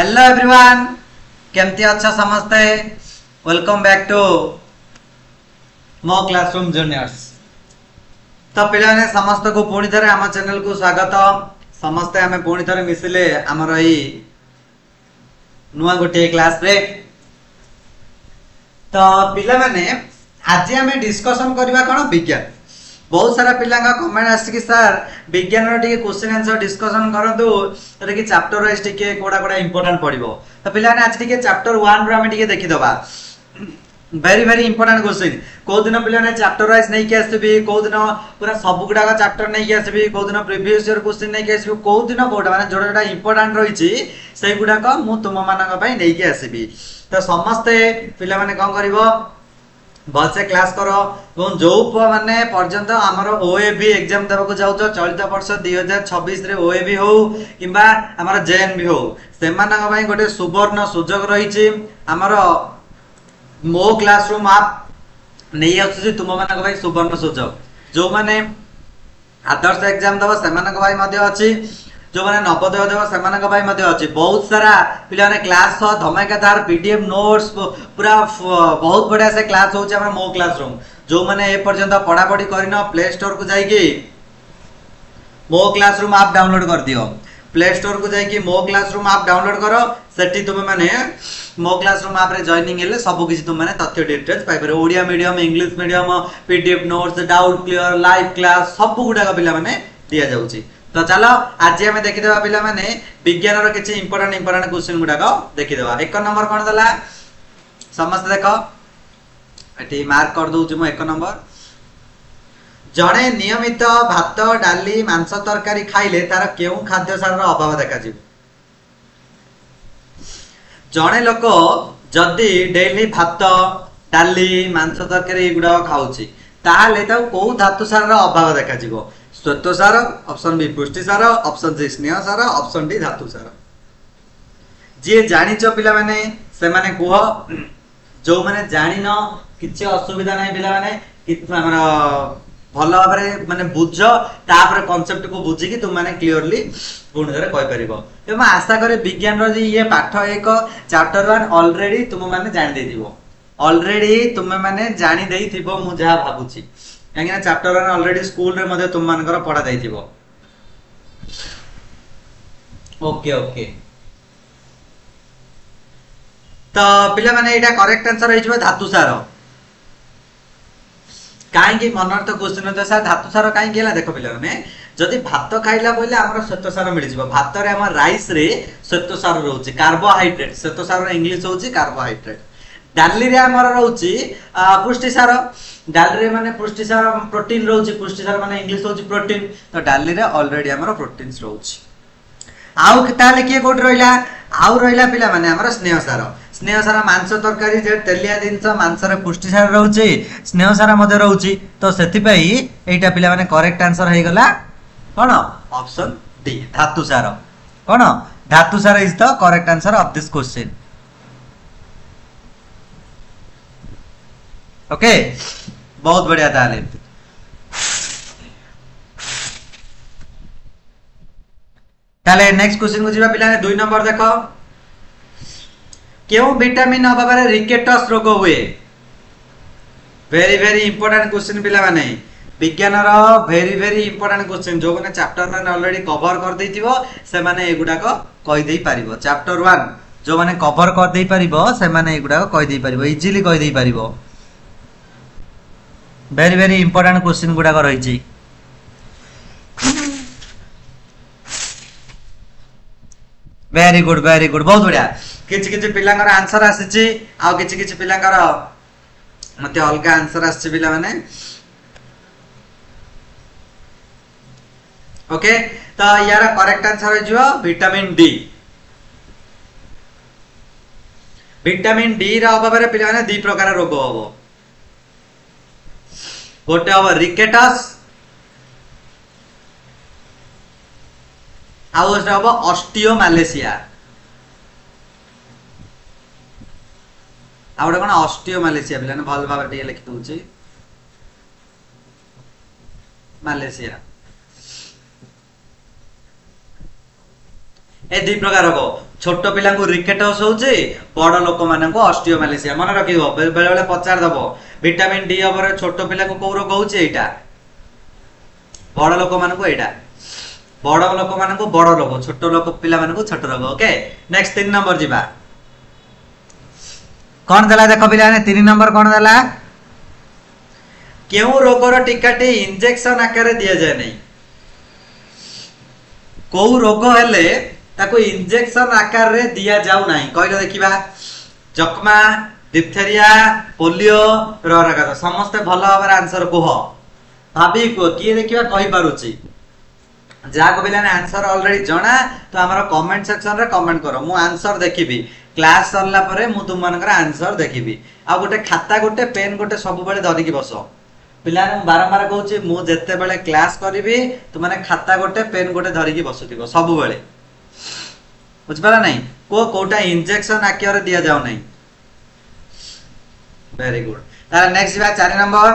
Hello everyone केमती अच्छा समस्ते वेलकम बैक टू मो क्लासरूम जूनियर्स। तो पिलाने समस्त को पुणी थे आम चैनल को स्वागत। समस्ते आम पुणी थे मिसिले आमर यही नुआ गोटे क्लास रे। तो पिला माने आज आम डिस्कशन करबा कोन विज्ञान। बहुत सारा पिला कमेंट आसी सर विज्ञान क्वेश्चन आंसर डिस्कशन करंतु तो कि चैप्टर वाइज टिके कोडा कोडा इंपोर्टेंट पड़िबो। तो पिला ने आज टिके चैप्टर 1 रो हम टिके देखि दबा। Very very important question. को दिन पिला ने चैप्टर वाइज नै के आसबी, को दिन पूरा सब गुडा का चैप्टर नै के आसबी, को दिन प्रीवियस ईयर क्वेश्चन नै के आसबी, को दिन कोडा माने जोडा जोडा इंपोर्टेंट रही छि सेई गुडा को मु तुम मानक पई नै के आसबी। तो समस्त पिला माने कोन करिवो भलसे क्लास करो और जो माने पर्यंत आमर ओएबी एग्जाम देबा जाऊ चलित वर्ष 2026 रे ओएबी हो किबा आमर जेएनबी हो से मानक पई गोटे सुवर्ण सुजोग रही आमर मो क्लासरूम आप नहीं आसुची तुम मानक पई सुवर्ण सुजोग। जो माने आदर्श एग्जाम देबो से मानक पई मध्ये अछि, जो माने नवोदय देव सेमानक भाई मध्ये अछि। बहुत सारा पिला ने क्लास धमाकेदार पीडीएफ नोट्स पूरा बहुत बढ़िया से क्लास होचे हमर मो क्लासरूम। जो माने ए पर्यंत पढ़ा पढ़ी करिनो प्ले स्टोर को जाई कि मो क्लासरूम ऐप डाउनलोड कर दियो। प्ले स्टोर को जाई कि मो क्लासरूम ऐप डाउनलोड करो, सेठी तुम माने मो क्लासरूम ऐप रे जॉइनिंग हेले सब किछि तुम माने तथ्य डिटेल्स पाइ पारे। Odia medium English medium PDF notes doubt clear live class सब गुडा का पिला माने दिया जाउची। तो चलो आज हमें देखिदेवा पिला माने विज्ञान रो किछि इंपोर्टेंट क्वेश्चन गुडा को देखिदेवा। एक नंबर कोन दला समस्त देखो एठी मार्क कर दउछि मु। एक नंबर जणे नियमित भात डाली मांस तरकारी खाइले तार केउ खाद्य सार रो अभाव देखा जिवो। जणे लोक जदी डेली भात डाली मांस तरकारी गुडा खाउछि ताहाले ता को धातु सार रो अभाव देखा जिवो। श्वेत सार ऑप्शन बी पुष्टि सार ऑप्शन सी स्नेह सार ऑप्शन डी धातु सार। जे जानिच पिला माने से माने कुह, जो माने जानिन किछि असुविधा नै पिला माने कितना हमरा भलो भाबरे माने बुझ तापर कांसेप्ट को बुझी कि तुम माने क्लियरली गुण धरे कहि परिबो। एमा आशा करे विज्ञान रो जे ये पाठ एक चैप्टर 1 ऑलरेडी तुम माने जानि देथिबो। ऑलरेडी तुम माने जानि देथिबो मु जहा भाबुची कहीं चैप्टर 1 ऑलरेडी स्कूल रे मध्ये तुम मानकर पढ़ा जाइथिबो। ओके ओके तो पिला माने एटा करेक्ट आंसर होइछबो धातु सार। काहे कि मनर तो क्वेश्चन होता सर धातु सार काहे गेला देखो पिला माने जदी भात खाइला बोले हमर श्वेत सार मिल जिवो। भात रे हमर राइस रे श्वेत सार रहउची कार्बोहाइड्रेट। श्वेत सार इंग्लिश होउची कार्बोहाइड्रेट। डाली रे हमर रहउची पुष्टि सार। डाली रे माने पुष्टि सार प्रोटीन रहउची। पुष्टि सार माने इंग्लिश होउची प्रोटीन। तो डाली रे ऑलरेडी हमर प्रोटीन्स रहउची। आउ ताले के कोड रहिला आउ रहिला पिला माने हमर स्नेह सार। स्नेह सार मांस तरकारी जे तेलिया जिंस मांस रे पुष्टि सार रहउची, स्नेह सार मध्ये रहउची। तो सेति पई एटा पिला माने करेक्ट आंसर हे गला कोन ऑप्शन डी धातु सार। कोन धातु सार is the correct answer of this question. Okay बहुत बढ़िया ताले। ताले नेक्स्ट क्वेश्चन को जिबा पिला ने 2 नंबर देखो केउ विटामिन अभाव रे रिकेटस रोग हुए। वेरी वेरी इंपोर्टेंट क्वेश्चन पिला माने विज्ञान रो वेरी वेरी इंपोर्टेंट क्वेश्चन। जो माने चैप्टर 1 ऑलरेडी कवर कर देथिबो से माने एगुडा को कहि देई परिबो। चैप्टर 1 जो माने कवर कर देई परिबो से माने एगुडा को कहि देई परिबो, इजीली कहि देई परिबो। वेरी वेरी इंपोर्टेंट क्वेश्चन गुडा को रही। वेरी गुड बहुत बढ़िया। किछि किछि पिलांगर आंसर आसीची आ किछि किछि पिलांगर मते अलगा आंसर आसी पिला माने। ओके तो यार करेक्ट आंसर हो जिवो विटामिन डी। विटामिन डी रा अभाव रे पिला माने 2 प्रकार रोग होबो। गोटे हम रिकेटस आउ हम ऑस्टियोमालेशिया। आउ कोन ऑस्टियोमालेशिया पिला ने भल भाबरे टिके लिखि दउची मालेशिया। ए 2 प्रकार रोग छोट पिला रिकेटस होउची बड़ लोक मानक ऑस्टियोमालेशिया मन रखिबो बेले बेले पचार दबो विटामिन डी ओवर छोट पिला को को रोग होउची एटा बड़ लोक मानक एटा बड़ लोक मानक बड़ रोग छोट लोक पिला मानक छोट रोग ओके नेक्स्ट 3 नंबर जिबा कौन देला देखो पिला ने 3 नंबर कौन देला केउ रोगर टीकाटी इंजेक्शन आकार दिया जाय नहीं को रोग हेले ताको इंजेक्शन आकार रे दिया जाउ नाही कहलो देखिबा जक्मा डिप्थेरिया पोलियो ररगात समस्त भलो भाबरे आंसर को हो भाबी को किए देखिबा कहि पारुची जा को बिलाने आंसर ऑलरेडी जणा तो हमर कमेंट सेक्शन रे कमेंट करो मु आंसर देखिबी क्लास सरला परे मु तुम मानकर आंसर देखिबी आ गोटे खाता गोटे पेन गोटे सब बेले धरि की बसो पिला बारंबार कहूची मु जेते बेले क्लास करिवि तुम माने खाता गोटे पेन गोटे धरि की बसुतिबो सब बेले बुझपारा नहीं को कोटा इंजेक्शन आक्यर दिया जाउ नहीं वेरी गुड तार नेक्स्ट बा 4 नंबर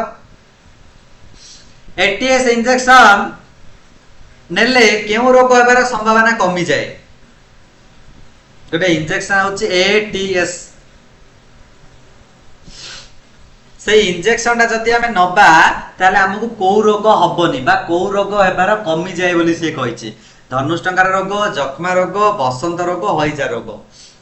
एटीएस इंजेक्शन नेले केउ रोग हेबार संभावना कमी जाए गोटे इंजेक्शन होची एटीएस से इंजेक्शन ता जति हमें नबा ताले हमकु को रोग हबनी बा को रोग हेबार कमी जाए बोली से कहिछि धनुष्टंकार रोग जक्मा रोग बसंत रोग हईजा रोग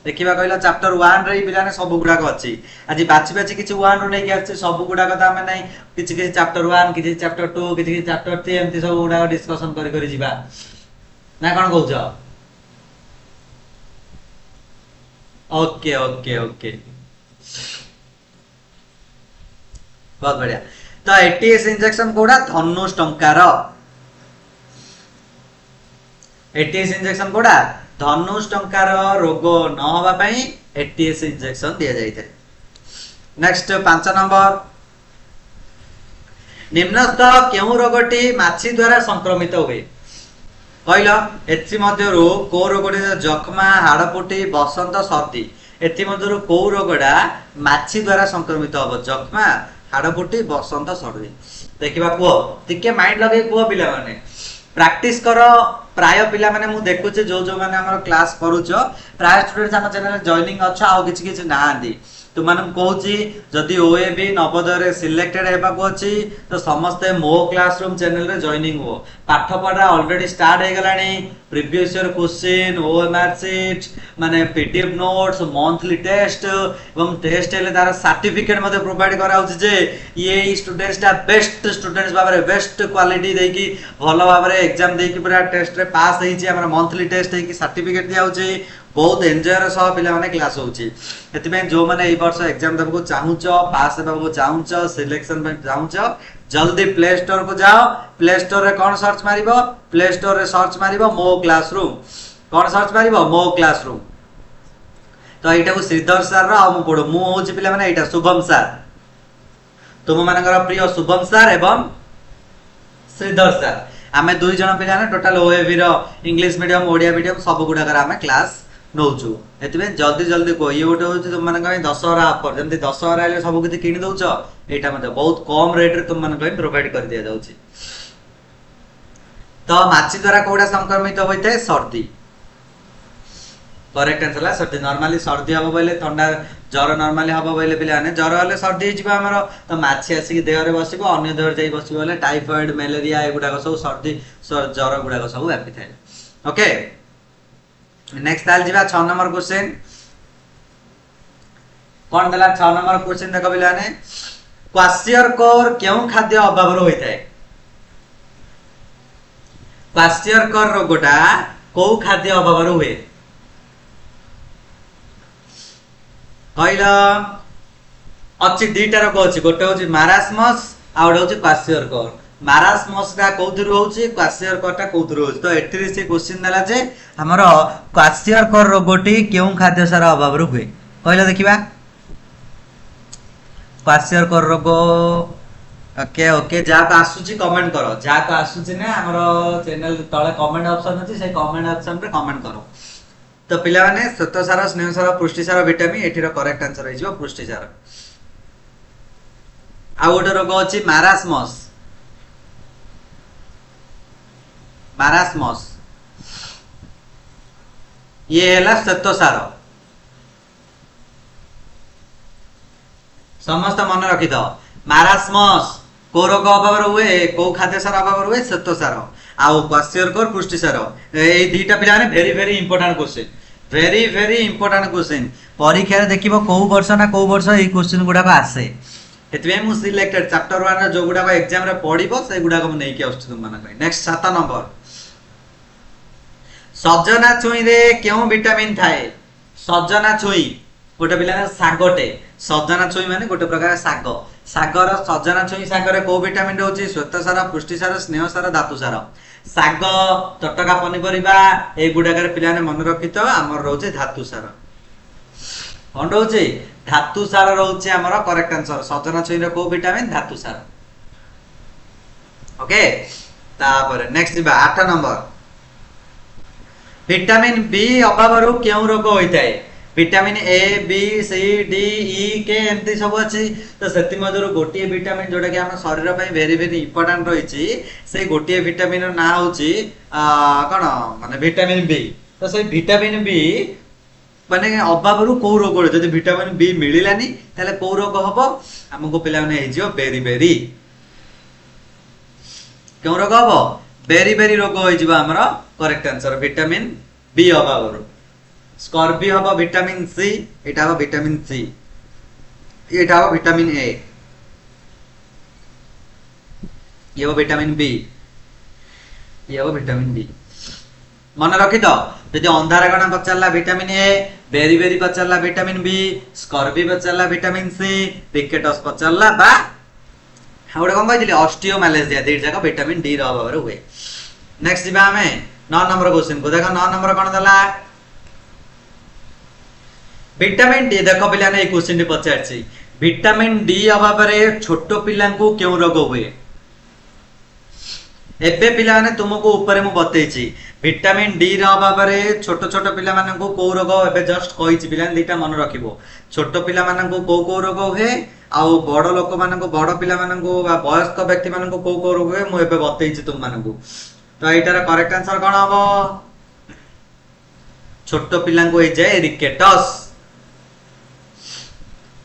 देखिबा कहला चैप्टर 1 रे बिलाने सब गुडा को अछि आज बाछि बाछि किछि 1 रो नै कि अछि सब गुडा को त हमें नै किछि किछि चैप्टर 1 किछि चैप्टर 2 किछि किछि चैप्टर 3 एमति सब गुडा डिस्कशन करि करि जिबा ना कोन कहउछ ओके ओके ओके बहुत बढ़िया तो एटीएस इंजेक्शन कोडा धनुष्टंकार एटीएस इंजेक्शन कोडा धनुष्टंकार रोग न होबा पई एटीएस इंजेक्शन दिया जाइते नेक्स्ट 5 नंबर निम्नस्थ केउ रोगटी माछी द्वारा संक्रमित हुए कहलो एथि मध्यरु को रोगटी जखमा हाड़पुटी बसंत सर्दी एथि मध्यरु को रोगडा माछी द्वारा संक्रमित होबो जखमा हाड़पुटी बसंत सर्दी देखिबा को टिके माइंड लगे को पिला माने प्रैक्टिस करो प्राय पिला माने मु देखुचे जो जो माने हमर क्लास करूचो प्राय स्टूडेंट्स हम चैनल जॉइनिंग अच्छा आ किछि किछि ना आंदी तो मानम कहूची जदि ओएबी नवोदय रे सिलेक्टेड हेबा को अछि तो समस्त मो क्लासरूम चैनल रे जॉइनिंग हो पाठ पढ़ा ऑलरेडी स्टार्ट हे गलानी previous year question OMR sheet माने पीडीएफ नोट्स मंथली टेस्ट एवं टेस्ट हेले तार सर्टिफिकेट मध्ये प्रोवाइड करा होची जे ये स्टूडेंट्स ता बेस्ट स्टूडेंट्स बाबरे बेस्ट क्वालिटी देकी भलो बाबरे एग्जाम देकी पूरा टेस्ट रे पास हेची हमर मंथली टेस्ट हेकी सर्टिफिकेट दिया होची बहुत एन्जॉय रे सब पिला माने क्लास होची एति में जो माने ए वर्ष एग्जाम देबो चाहूचो पास हेबो चाहूचो सिलेक्शन में चाहूचो जल्दी प्ले स्टोर को जाओ प्ले स्टोर रे कोन सर्च मारिबो प्ले स्टोर रे सर्च मारिबो मो क्लासरूम कोन सर्च मारिबो मो क्लासरूम तो एटा को श्रीधर सर रा हम पढो मु होची पिला माने एटा शुभम सर तुम मानकर प्रिय शुभम सर एवं श्रीधर सर आमे दुई जण पिला ने टोटल ओएबी रो इंग्लिश मीडियम ओडिया मीडियम सब गुडा कर आमे क्लास नौचु एतबे जल्दी जल्दी को ये गोटे होची तुम मानक दशहरा ऑफर जंती दशहरा ले सब किछि किनि दउछ एटा मते बहुत कम रेट रे तुम मानक प्रोवाइड कर दिया जाउची तो माछी द्वारा कोडा संक्रमित होइते सर्दी करेक्ट आंसर ला सर्दी नॉर्मली सर्दी हबो बोले ठंडा ज्वर नॉर्मली हबो बोले पिला ने ज्वर हले सर्दी हिजिबा हमर तो माछी आसी देह रे बसिबो अन्य देह रे जाई बसिबो बोले टाइफाइड मलेरिया एगुडा सब सर्दी ज्वर गुडा सब व्यापी थाए ओके नेक्स्ट ताल जिबा 6 नंबर क्वेश्चन कोन देला 6 नंबर क्वेश्चन देखो बिलाने क्वासियरकोर केउ खाद्य अभाव रो होइताय क्वासियरकोर रोगटा को खाद्य अभाव रो हुए कहला अछि दीटा रोग अछि गोटे होछि मारास्मस आ गोटे होछि क्वासियरकोर मारास्मस का कोथुरु होछि क्वासियरकोर ता कोथुरु होछि तो एथिरे से क्वेश्चन देला जे हमरो क्वासियरकोर रोगटी केउ खाद्य सार अभाव रो हुए कहला देखिबा क्वासियरकोर रोग ओके ओके जा का आसुची कमेंट करो जा का आसुची ने हमरो चैनल तळे कमेंट ऑप्शन अछि से कमेंट ऑप्शन पे कमेंट करो तो पिला माने श्वेतसार स्नेहसार पुष्टिसार विटामिन एठिरो करेक्ट आंसर होइछो पुष्टिसार आ गोटे रोग अछि मारास्मस मारास्मस ये है श्वेतसार समस्त मन रखी था मारास्मस को रोग अभाव हुए को खाद्य सार अभाव हुए श्वेतसार आउ क्वासियरकोर पुष्टिसार ए दुईटा पिला very very important question very very important question परीक्षा देखिबो को वर्ष ना को वर्ष ए क्वेश्चन गुडा आसे एतबे मु सिलेक्टेड चैप्टर 1 रे जो गुडा एग्जाम रे पढिबो से गुडा को नै के आछी तुम माना नेक्स्ट 7 नंबर सजना छुई रे केउ विटामिन थाए सजना छुई गोटे पिला सागटे सजना छुई माने गोटे प्रकार साग सागर सजना छुई सागर को विटामिन रहउची श्वेतसार पुष्टिसार स्नेहसार धातुसार साग तटका पनिपरिबा ए गुडाकर पिलाने मन रखित हमर रहउची धातुसार कोन रहउची धातुसार रहउची हमर करेक्ट आंसर सजना छुई रे को विटामिन धातुसार ओके तापर नेक्स्ट दिबा 8 नंबर विटामिन बी अभाव रो केउ रोग होइताय vitamin A B C D E के एमती सब अच्छी तो से मध्य गोटे विटामिन जोटा कि आम शरीर वेरी वेरी इंपोर्टेंट रही से गोटे विटामिन ना हूँ कौन माने विटामिन बी तो से विटामिन बी माने अभाव रू कौ रोग जब विटामिन बी मिलानी ताले कौ रोग हम आमको पिला बेरी बेरी क्यों रोग हम बेरी बेरी रोग हो करेक्ट आंसर विटामिन बी अभाव स्कॉर्पी हबो विटामिन सी एटा हबो विटामिन सी एटा हबो विटामिन ए ये हबो विटामिन बी ये हबो विटामिन बी मन रखि तो यदि अंधार गणा पचारला विटामिन ए बेरी बेरी पचारला विटामिन बी स्कॉर्पी पचारला विटामिन सी पिकेटस पचारला बा हाउडे कोन कहली ऑस्टियोमालेशिया दी जगह विटामिन डी रो अभाव हुए नेक्स्ट दिबा हमें 9 नंबर क्वेश्चन को देखो 9 नंबर कोन दला विटामिन डी देखो पिला ने क्वेश्चन टी पचारछि विटामिन डी अभाव रे छोटो पिला को क्यों रोग हुए एबे पिला ने तुमको ऊपर मु बतैछि विटामिन डी रो अभाव रे छोटो छोटो पिला मानन को को रोग एबे जस्ट कहिछि पिला ने दीटा मन रखिबो छोटो पिला मानन को रोग हुए आ बड़ लोक मानन को बड़ पिला मानन को वयस्क व्यक्ति मानन को रोग हुए मु एबे बतैछि तुम मानन को तो एटार करेक्ट आंसर कोन हबो छोटो पिला को ए जाय रिकेटस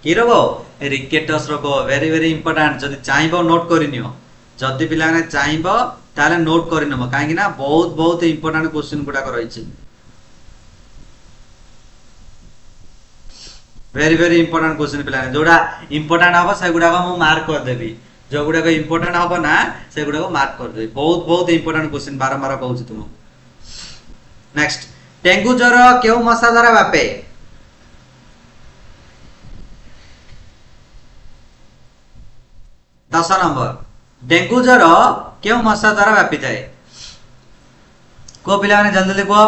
कि रोग रिकेटस रोग वेरी वेरी इंपोर्टेंट जदि चाहिबो नोट करिनियो जदि पिला ने चाहिबो ताले नोट करिनबो काहे कि ना बहुत बहुत इंपोर्टेंट क्वेश्चन गुडा को रहिछि वेरी वेरी इंपोर्टेंट क्वेश्चन पिला ने जोडा इंपोर्टेंट हबो से गुडा को मु मार्क कर देबी जो गुडा को इंपोर्टेंट हबो ना से गुडा को मार्क कर देबी बहुत बहुत इंपोर्टेंट क्वेश्चन बारंबार कहूछि तुमको नेक्स्ट डेंगू ज्वर केउ मशा द्वारा व्यापे 10 नंबर डेंगू ज्वर क्यों मशा द्वारा व्यापी थाए को पिला ने जल्दी लिखो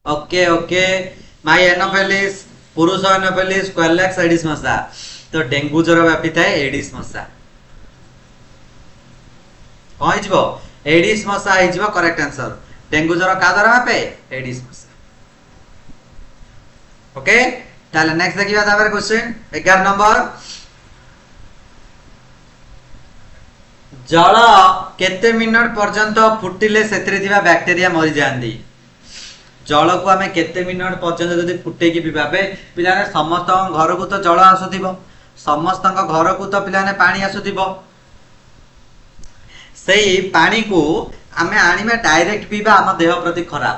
ओके ओके माई एनोफिलिस पुरुष एनोफिलिस क्वेलेक्स एडिस मशा तो डेंगू ज्वर व्यापी थाए एडिस मशा कौन हो एडिस मशा हो करेक्ट आंसर डेंगू ज्वर का द्वारा व्यापे एडिस मशा ओके ताले नेक्स्ट देखिबा तापर क्वेश्चन 11 नंबर जल केते मिनिट पर्यंत फुटिले सेतरे थिबा बैक्टीरिया मरि जांदी जल को हमें केते मिनिट पर्यंत जदि फुटे की पिबाबे पिलाने समस्त घर को तो जल आसुथिबो समस्त घर को तो पिलाने पानी आसुथिबो सेही पानी को हमें आनिबा डायरेक्ट पीबा हम देह प्रति खराब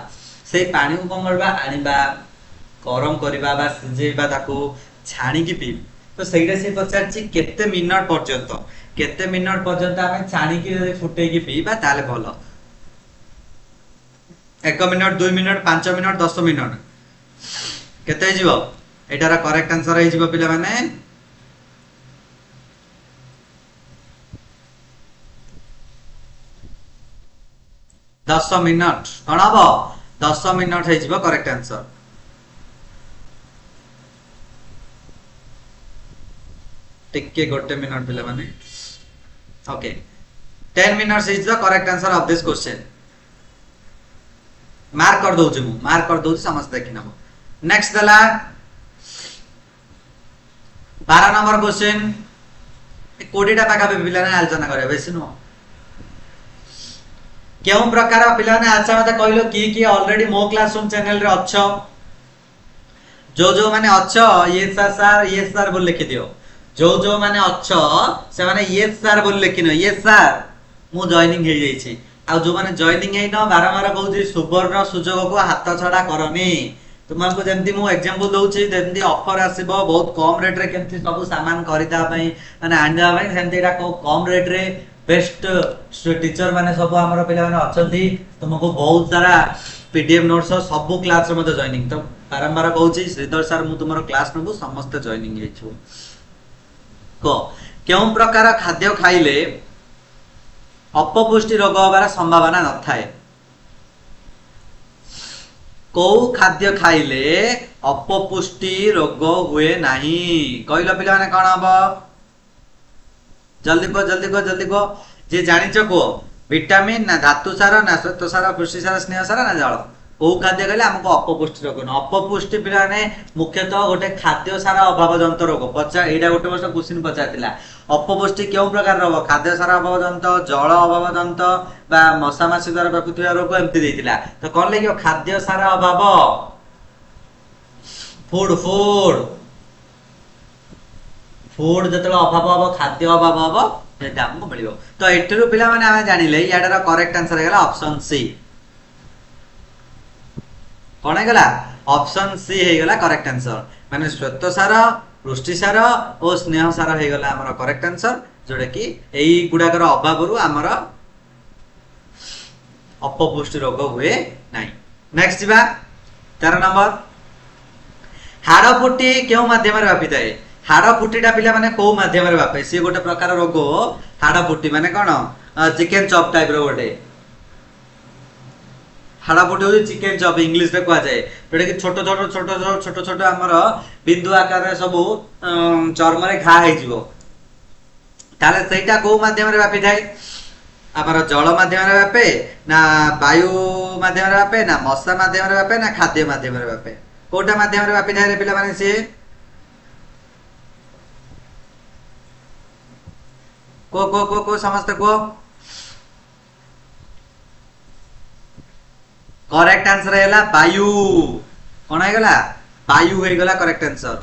सेही पानी को कोन करबा आनिबा गरम करबा बा सिजेबा ताको छाणी की पीब तो सेइडा से पचारछि केते मिनिट पर्यंत हमें छाणी की फुटे की पीबा ताले भलो 1 मिनिट 2 मिनिट 5 मिनिट 10 मिनिट केते जीवो एटारा करेक्ट आंसर हे जीवो पिला माने 10 मिनिट कोन हबो 10 मिनिट हे जीवो करेक्ट आंसर टिके गोटे मिनिट पिला माने okay 10 minutes is the correct answer of this question mark कर दोछु मु मार्क कर दोछु समझ देखि नबो नेक्स्ट दला 12 नंबर क्वेश्चन 20टा पाखा पिला आलोचना करें बेसी नुह क्यों प्रकार पिला अच्छा मत कहल किए ऑलरेडी मो क्लासरूम चैनल रे अच्छ जो माने अच्छ ये सर बोल लिखि दियो जो माने अच्छ से माने ये सर बोल लिखिन ये सर मु जॉइनिंग हे जाईछि आ जो माने जॉइनिंग हे न बारंबार कहूछि सुवर्ण सुजोग को हाथ छड़ा करनी तुमको जमती मु एग्जांपल दउछि जमती ऑफर आसीबो बहुत कम रेट रे केमती सब सामान खरीदा पई माने आनजा पई सेमती एटा कम रेट रे बेस्ट टीचर माने सब हमर पिला माने अछंती तुमको बहुत सारा पीडीएफ नोट्स सब क्लास रे मते जॉइनिंग तो बारंबार कहूछि श्रीधर सर मु तुमरो क्लास नबु समस्त जॉइनिंग हेछु को क्यों प्रकार खाद्य खाइले अपपुष्टि रोग होबार संभावना न थाए को खाद्य खाइले अपपुष्टि रोग हुए नाही कहलो पिला माने कोन हबो जल्दी को जे जानिचो को विटामिन ना धातु सार ना श्वेत सार पुष्टि सार स्नेह सार ना जल को खाद्य खाइले हमको अपपुष्टि रोग न अपपुष्टि पिला ने मुख्यतः गोटे खाद्य सार अभाव जंत रोग पचा एडा गोटे वर्ष क्वेश्चन पचातिला अपपुष्टि क्यों प्रकार रोग खाद्य सार अभाव जंत जल अभाव जंत बा मशा मासी द्वारा व्यापुଥିବା रोग एमति देतिला तो कोन लेकियो खाद्य सार अभाव फूड जतले अभाव हबो खाद्य अभाव हबो सेटा हमको मिलियो तो एठिरु पिला माने आमे जानिले याडा करेक्ट आंसर हेगला ऑप्शन सी कोन हेगला ऑप्शन सी हेगला करेक्ट आंसर माने श्वेत सार पुष्टि सार और स्नेह सार हेगला हमर करेक्ट आंसर जोडे कि एई गुडाकर अभाव रु हमर अपपुष्टि रोग हुए नाही नेक्स्ट जिबा 13 नंबर हाड़ फुटी क्यों माध्यम रे व्यापित है हाड़ फुटीटा पिला माने को माध्यम रे व्यापे से गोटे प्रकार रोग हाड़ फुटी माने कोन चिकन चॉप टाइप रो गोटे हाड़ा फुटी हो चिकन चॉप इंग्लिश रे कहा जाए जोटा कि छोट हमर बिंदु आकार रे सब चर्म रे घा हे जिवो ताले सेटा को माध्यम रे व्यापी थाए हमर जल माध्यम रे व्यापे ना वायु माध्यम रे व्यापे ना मशा माध्यम रे व्यापे ना खाद्य माध्यम रे व्यापे कोटा माध्यम रे व्यापी थाए रे पिला माने से को समस्त को करेक्ट आंसर हैला वायु कोन है गला वायु है गला करेक्ट आंसर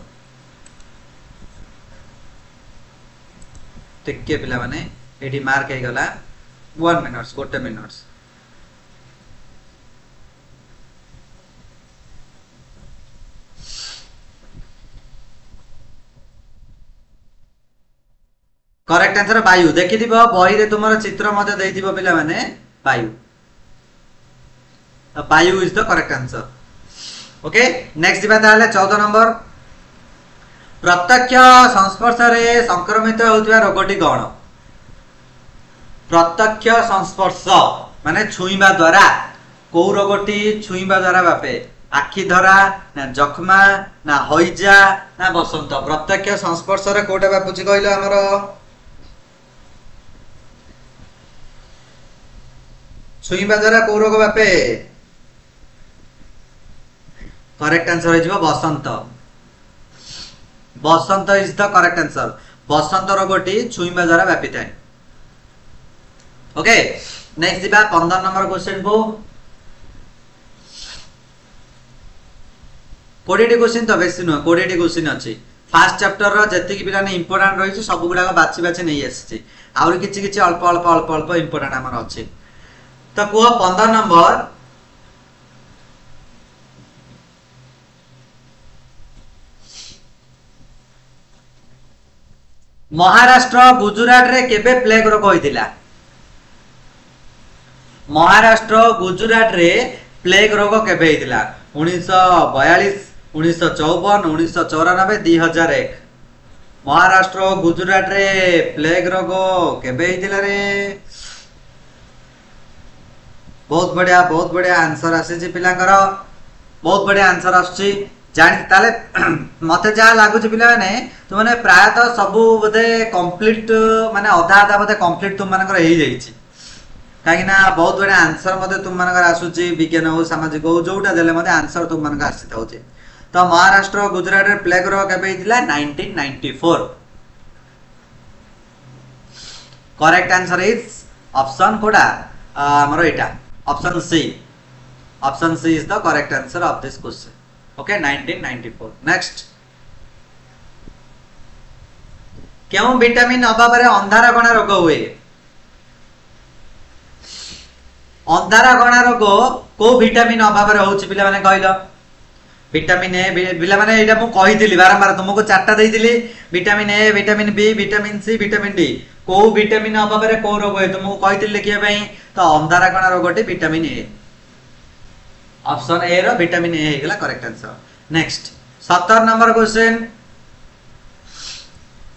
ठीक के पिला माने एठी मार्क है गला 1 मिनिट्स गोटे मिनिट्स करेक्ट आंसर वायु देखि दिबो बही रे तुमरो चित्र मते देइ दिबो पिला माने वायु वायु is the correct answer okay next दिबा ताले 14 नंबर प्रत्यक्ष संस्पर्श रे संक्रमित होतिबा रोगटी कोन प्रत्यक्ष संस्पर्श माने छुईबा द्वारा को रोगटी छुईबा द्वारा बापे आखि धरा ना जखमा ना हइजा ना बसंत प्रत्यक्ष संस्पर्श रे कोटा बापुची कहलो हमरो छुईबा द्वारा को रोग बापे करेक्ट आंसर है बसंत बसंत इज द करेक्ट आंसर बसंत रोगटी छुईबा द्वारा व्यापी थाए ओके नेक्स्ट दिबा 15 नंबर क्वेश्चन को 20 क्वेश्चन तो बेसी न 20 क्वेश्चन अछि फर्स्ट चैप्टर रो जति कि पिला ने इंपोर्टेंट रहिछि सब गुडा बाछि बाछि नै आछि आउर किछि किछि अल्प अल्प अल्प अल्प इंपोर्टेंट हमर अछि तो को 15 नंबर महाराष्ट्र गुजरात रे केबे प्लेग रोग होइतिला महाराष्ट्र गुजरात रे प्लेग रोग केबे होइतिला 1942 1954 1994 2001 महाराष्ट्र गुजरात रे प्लेग रोग केबे होइतिला रे बहुत बढ़िया आंसर आसी पिलांकर बहुत बढ़िया आंसर आसी जानि ताले मते जा लागु पिला माने तो माने प्राय तो सब बोधे कंप्लीट माने आधा आधा बोधे कंप्लीट तुम मानकर हे जाईची काहे ना बहुत बढ़िया आंसर मते तुम मानकर आसुची विज्ञान हो सामाजिक हो जोटा देले मते आंसर तुम मानकर आसी थाउचे तो महाराष्ट्र गुजरात रे प्लेग रोग केबे हितला 1994 करेक्ट आंसर इज ऑप्शन कोडा हमरो एटा option C. Option C is the correct answer of this question. Okay 1994। Next क्यों विटामिन अभाव रे अंधारा कणा रोग हुए? अंधारा कणा रोग को विटामिन अभाव रे होउछि पिला माने कहलो? विटामिन ए पिला माने एटा मु कहिदिली बारंबार तुमको चारटा देइदिली vitamin A vitamin B vitamin C vitamin D को विटामिन अभाव रे को रोग है तुमको कहिदिली लिखिया पई तो अंधारा कणा रोगटी विटामिन ए। ऑप्शन ए रो विटामिन ए हेगला correct answer. Next 17 number question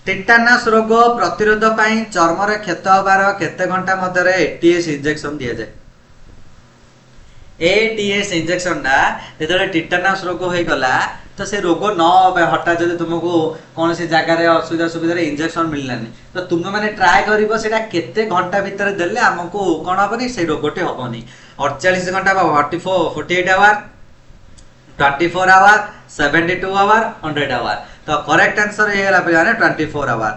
tetanus रोग प्रतिरोध पई चर्म रे क्षत होबार केते घंटा मध्य रे एटीएस इंजेक्शन दिया जाय? एटीएस इंजेक्शन ना जेतले टिटानस रोग होई गला तो से रोग न हटा जदि तुमको कौन सी जगह रे असुविधा सुविधा रे इंजेक्शन मिललानी तो तुम माने ट्राई करिवो सेटा केते घंटा भीतर देले हमको कोन हबनी से रोगटे हबनी 48 घंटा बा 48 आवर 24 आवर 72 आवर 100 आवर तो करेक्ट आंसर हे गला पिलाने 24 आवर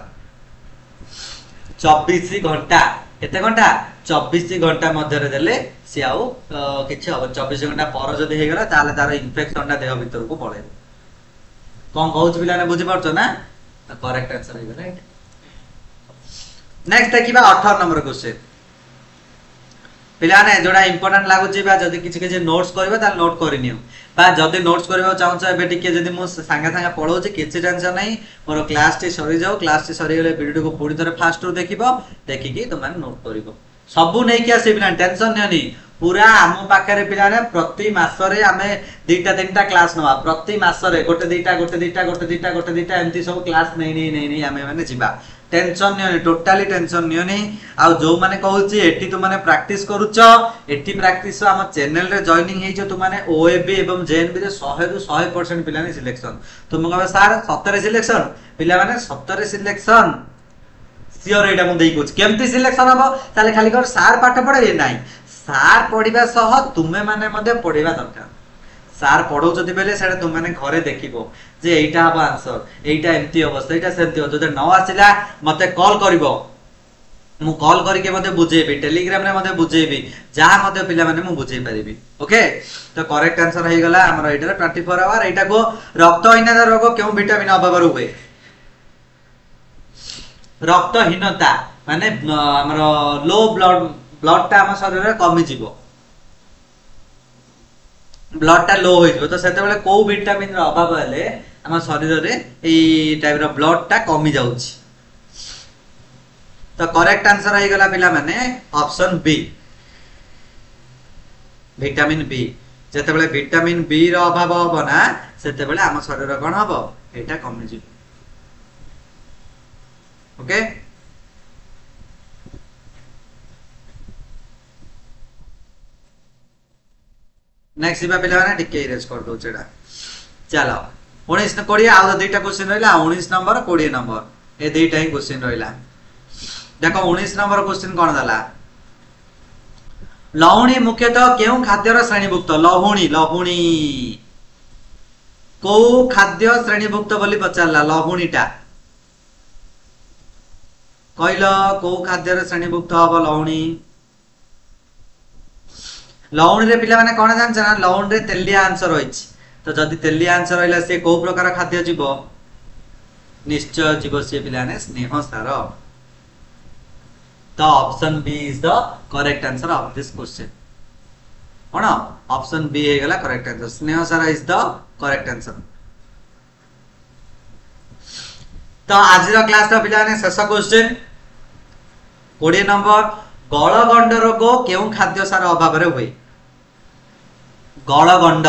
24 घंटा केते घंटा 24 घंटा मध्य रे देले से आउ किछ अब 24 घंटा पर जदि हे गला ताले तार इन्फेक्शन ना देह भीतर को पळे कोन कहउछ पिलाने बुझि परछो ना तो करेक्ट आंसर हे गला। नेक्स्ट देखिबा 18 नंबर क्वेश्चन पिलाने जोडा इंपोर्टेंट लागुची बा जदि किछ किछ नोट्स करबा ता नोट करिनियो बा जदि नोट्स करबा चाहौ छ एबे टिके जदि मु संगे संगे पढौछि किछ टेंशन नै मोर क्लास टी सरी जाऊ क्लास टी सरी गेले वीडियो को पूरी तरह फास्ट रु देखिबो देखिकी तुम माने नोट करिवो सबु नै कि आसी पिलाने टेंशन नेनी पूरा हम पाखरे पिलाने प्रति मास रे हमें दुईटा तीनटा क्लास नवा प्रति मास रे गोटे दुईटा एमती सब क्लास नै हमें माने जिबा टेंशन नियोनी टोटली टेंशन नियोनी आ जो माने कहउची एठी तु माने प्रैक्टिस करूछ एठी प्रैक्टिस हम चैनल रे जॉइनिंग हेइ जो तु माने ओएबी एवं जेएनबी रे 100 रु 100% पिलाने सिलेक्शन तुम कहबे सर 70 सिलेक्शन पिला माने 70 सिलेक्शन सियोर एटा मु देई कुछ केमती सिलेक्शन हबो ताले खाली कर सार पाठ पढे नाही सार पढिबा सह तुमे माने मध्ये पढिबा दरकार सार पढौ जति बेले सेटा तुम माने घरे देखिबो जे एटा हबो आंसर एटा एमती अवस्था एटा सेमती हो जदि न आसिला मते कॉल करिवो मु कॉल करके मते बुझेबी टेलीग्राम रे मते बुझेबी जहा मते पिला माने मु बुझेई परिबी। ओके तो करेक्ट आंसर हे गला हमर एटा 24 आवर एटा को रक्तहीनता रोग क्यों विटामिन अभाव हुए? रक्तहीनता माने हमर लो ब्लड ता हम शरीर रे कमी जीवो ब्लड ता लो होई जीवो तो सेते बेले को विटामिन रो अभाव हेले हम शरीर रे एई टाइप रो ब्लड ता कमी जाउची तो करेक्ट आंसर हे गला पिला माने ऑप्शन बी विटामिन बी जेते बेले विटामिन बी रो अभाव होबो ना सेते बेले हम शरीर रे कोन होबो एटा कमी जीवो। ओके नेक्स्ट इबा पिला माने टिके इरेज कर दो छेडा चलो 19 20 आ दुईटा क्वेश्चन रहला 19 नंबर 20 नंबर ए दुईटा ही क्वेश्चन रहला देखो 19 नंबर क्वेश्चन कोन दला लहुणी मुख्यतः केउ खाद्यर श्रेणीभुक्त लहुणी लहुणी को खाद्य श्रेणीभुक्त बोली पचारला लहुणीटा कहलो को खाद्यर श्रेणीभुक्त हबो लहुणी लहुणी रे पिला माने कोन जानछ ना लहुणी रे तेलिया आंसर होइछ तो जदी तेलिया आंसर होइला से को प्रकार खाद्य जीवो निश्चय जीवो से पिला ने स्नेह सार तो option B is the correct answer of this question कोन ऑप्शन बी हे गला करेक्ट आंसर स्नेह सार इज द करेक्ट आंसर। तो आज रो क्लास रो पिला ने शेष क्वेश्चन 20 नंबर गलगंड रोग केउ खाद्य सार अभाव रे होय? गलगंड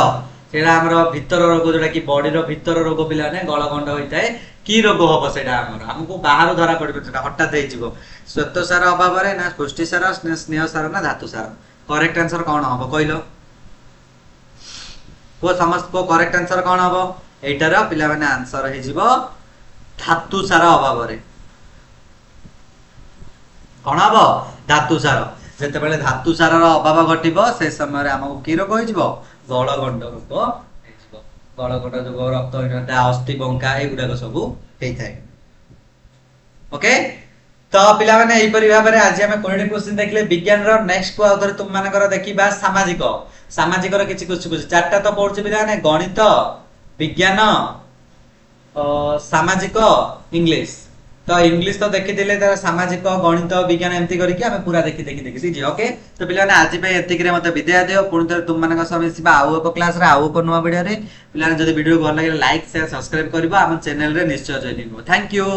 सेडा हमरो भीतर रोग जोडा कि बॉडी रो भीतर रोग पिला ने गलगंड होइताय की रोग हबो सेडा हमको बाहर धरा पड़बे सेडा हटात हे जीवो श्वेत सार अभाव रे ना पुष्टि सार स्नेह सार ना धातु सार करेक्ट आंसर कोन हबो कहलो को समस्त को करेक्ट आंसर कोन हबो एटार पिला माने आंसर हे जीवो धातु सार अभाव रे कोन हबो धातु सार जेते बेले धातु सार रो अभाव घटिबो से समय रे हमको की रोग होई जीवो गलगंड रोग हे जीवो गलगंड जो रक्तहीनता अस्थि बंका एगुडा सब हेइ थाए। ओके तो पिला माने एपरि भाबरे आज हम 20 क्वेश्चन देखले विज्ञान रो नेक्स्ट को आउथरे तुम मानकर देखिबा सामाजिक सामाजिक रो किछि कुछ चारटा तो पढुछ पिला माने गणित विज्ञान सामाजिक इंग्लिश तो इंग्लिश तो देखि देले तर सामाजिक गणित विज्ञान एमती करिकि हम पूरा देखि जी ओके तो पिला माने आज पे एतिक रे मते विदाय दियो पुणी तर तुम मानक सब मिसिबा आउ एक क्लास रे आउ एक नुवा वीडियो रे पिला जदी वीडियो भल लागे लाइक शेयर सब्सक्राइब करबा हम चैनल रे निश्चय जॉइन करबो थैंक यू।